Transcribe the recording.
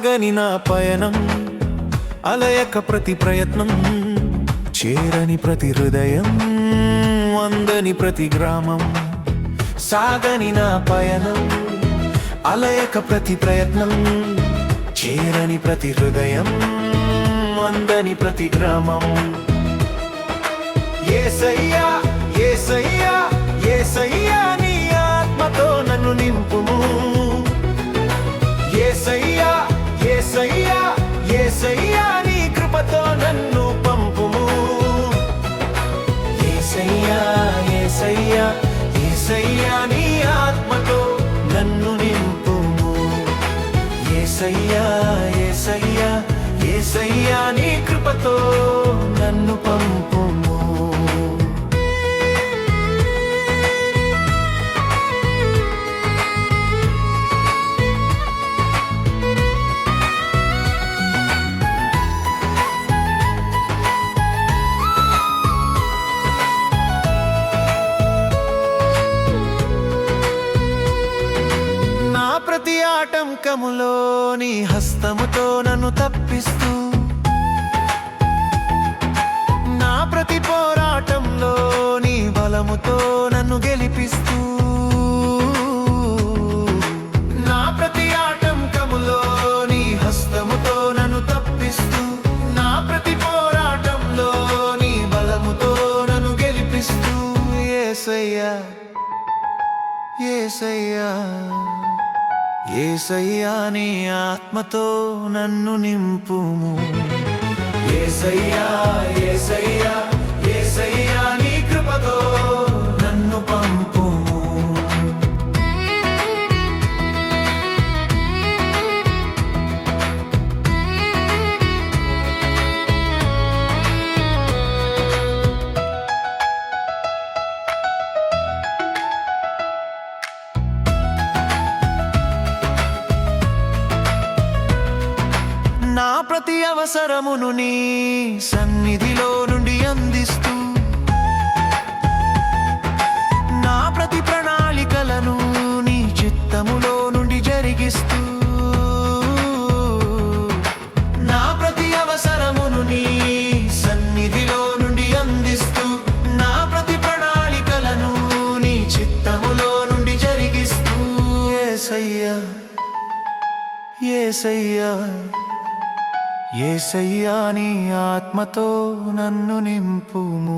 సాగని నా పయనం అలయక ప్రతి ప్రయత్నం చేరని ప్రతి హృదయం వందని ప్రతి గ్రామం సాగని నా పయనం అలయక ప్రతి ప్రయత్నం చేరని ప్రతి హృదయం వందని ప్రతి గ్రామం యేసయ్యా యేసయ్యా యేసయ్యా నీ ఆత్మతో నన్ను నింపుము యేసయ్యా యేసయ్యా యేసయ్యా నీ కృపతో నన్ను పంపుము యేసయ్యా యేసయ్యా యేసయ్యా నీ ఆత్మతో నన్ను నింపుము యేసయ్యా యేసయ్యా యేసయ్యా నీ కృపతో నన్ను పంపుము ప్రతి ఆటంకములో నీ హస్తముతో నన్ను తప్పిస్తూ నా ప్రతి పోరాటంలో నీ బలముతో నన్ను గెలిపిస్తూ నా ప్రతి ఆటంకములో నీ హస్తముతో నన్ను తప్పిస్తూ నా ప్రతి పోరాటంలో నీ బలముతో నన్ను గెలిపిస్తూ యేసయ్యా యేసయ్యా యేసయ్యా నీ ఆత్మతో నన్ను నింపుము యేసయ్యా యేసయ్యా యేసయ్యా నీ కృపతో నన్ను పంపుము నా ప్రతి అవసరమును నీ సన్నిధిలో నుండి అందిస్తూ నా ప్రతి ప్రణాళికలను నీ చిత్తములో నుండి జరిగిస్తూ నా ప్రతి అవసరమును నీ సన్నిధిలో నుండి అందిస్తూ నా ప్రతి ప్రణాళికలను నీ చిత్తములో నుండి జరిగిస్తూ యేసయ్యా యేసయ్యా యేసయ్యా నీ ఆత్మతో నన్ను నింపుము